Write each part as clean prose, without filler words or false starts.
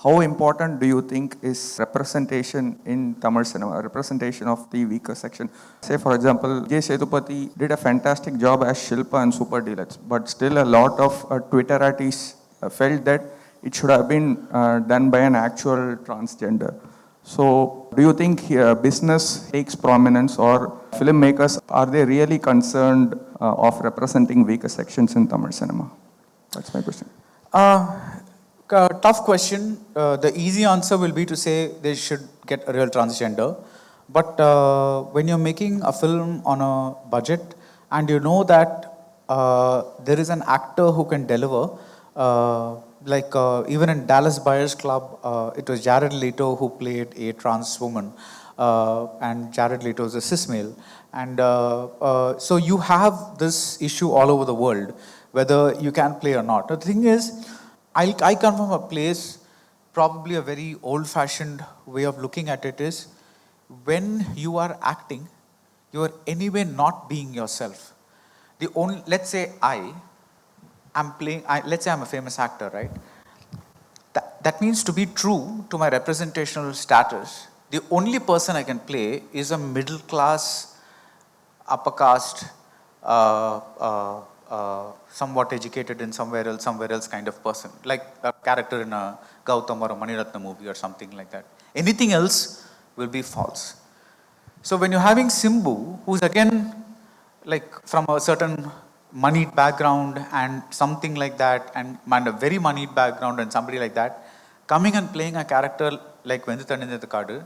how important do you think is representation in Tamil cinema, representation of the weaker section? Say, for example, J. Sethupathi did a fantastic job as Shilpa and Super Deluxe, but still a lot of Twitterati felt that it should have been done by an actual transgender. So, do you think business takes prominence, or filmmakers, are they really concerned of representing weaker sections in Tamil cinema? That's my question. Tough question. The easy answer will be to say they should get a real transgender. But when you're making a film on a budget and you know that there is an actor who can deliver, even in Dallas Buyers Club, it was Jared Leto who played a trans woman, and Jared Leto is a cis male. And so you have this issue all over the world, whether you can play or not. The thing is, I come from a place, probably a very old-fashioned way of looking at it is, when you are acting, you are anyway not being yourself. Let's say let's say I'm a famous actor, right? That means to be true to my representational status, the only person I can play is a middle-class, upper caste, somewhat educated in somewhere else kind of person, like a character in a Gowtham or a Maniratna movie or something like that. Anything else will be false. So when you're having Simbu, who's again like from a certain moneyed background and something like that, and a very moneyed background and somebody like that, coming and playing a character like Venduthanindathakadu,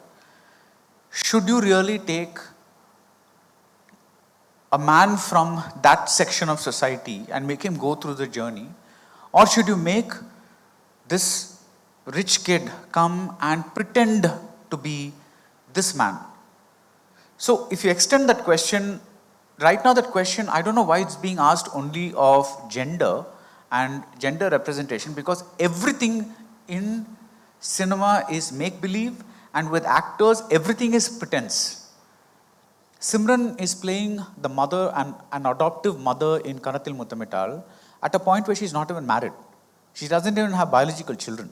should you really take a man from that section of society and make him go through the journey? Or should you make this rich kid come and pretend to be this man? So if you extend that question, right now that question, I don't know why it's being asked only of gender and gender representation, because everything in cinema is make-believe, and with actors, everything is pretense. Simran is playing the mother and an adoptive mother in Kanathil Muttamital at a point where she's not even married. She doesn't even have biological children.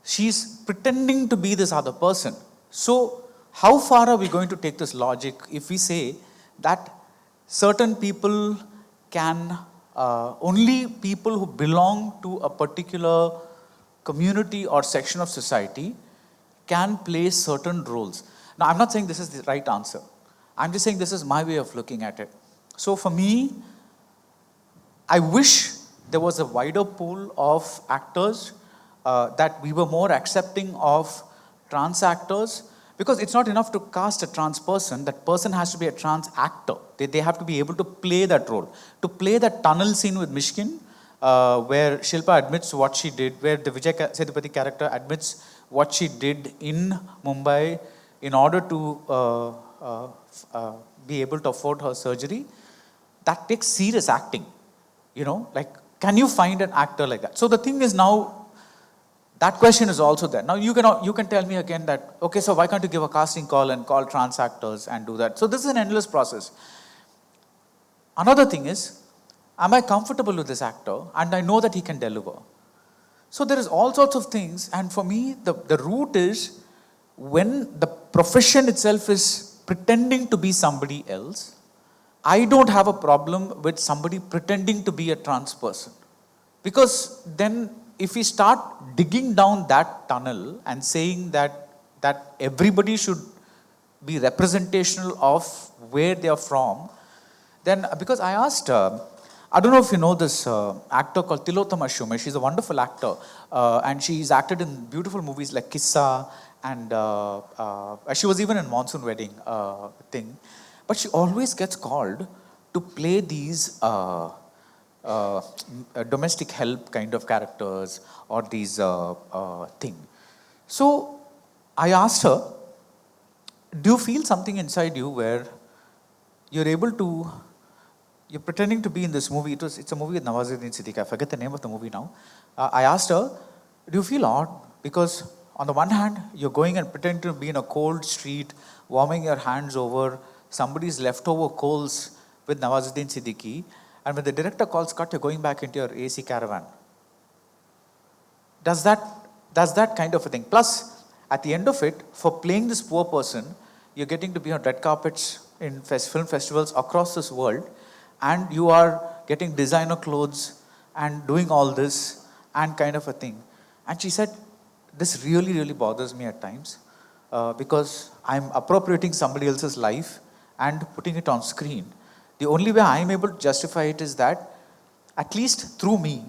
She's pretending to be this other person. So how far are we going to take this logic if we say that certain people can, only people who belong to a particular community or section of society can play certain roles? Now, I'm not saying this is the right answer. I'm just saying this is my way of looking at it. So for me, I wish there was a wider pool of actors, that we were more accepting of trans actors, because it's not enough to cast a trans person. That person has to be a trans actor. They have to be able to play that role. To play that tunnel scene with Mishkin, where Shilpa admits what she did, where the Vijay Sethupathi character admits what she did in Mumbai in order to be able to afford her surgery, that takes serious acting. Can you find an actor like that? So the thing is now, that question is also there. Now you can tell me again that, okay, so why can't you give a casting call and call trans actors and do that? So this is an endless process. Another thing is, am I comfortable with this actor and I know that he can deliver? So there is all sorts of things, and for me, the root is when the profession itself is pretending to be somebody else. I don't have a problem with somebody pretending to be a trans person, because then if we start digging down that tunnel and saying that everybody should be representational of where they are from, then, because I asked, I don't know if you know this actor called Tilottama Shume. She's a wonderful actor, and she's acted in beautiful movies like Kissa, and she was even in Monsoon Wedding thing. But she always gets called to play these domestic help kind of characters, or these thing. So I asked her, do you feel something inside you where you're pretending to be in this movie? It's a movie with Nawazuddin Siddiqui. I forget the name of the movie now. I asked her, do you feel odd? Because on the one hand, you're going and pretending to be in a cold street, warming your hands over somebody's leftover coals with Nawazuddin Siddiqui, and when the director calls cut, you're going back into your AC caravan. Does that That's that kind of a thing. Plus, at the end of it, for playing this poor person, you're getting to be on red carpets in film festivals across this world, and you are getting designer clothes and doing all this and kind of a thing. And she said, this really, really bothers me at times because I'm appropriating somebody else's life and putting it on screen. The only way I'm able to justify it is that, at least through me,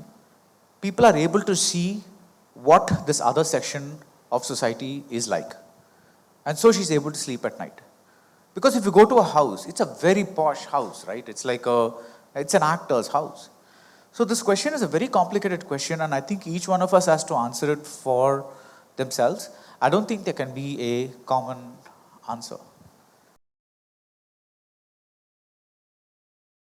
people are able to see what this other section of society is like. And so she's able to sleep at night. Because if you go to a house, it's a very posh house, right? It's an actor's house. So this question is a very complicated question, and I think each one of us has to answer it for themselves. I don't think there can be a common answer.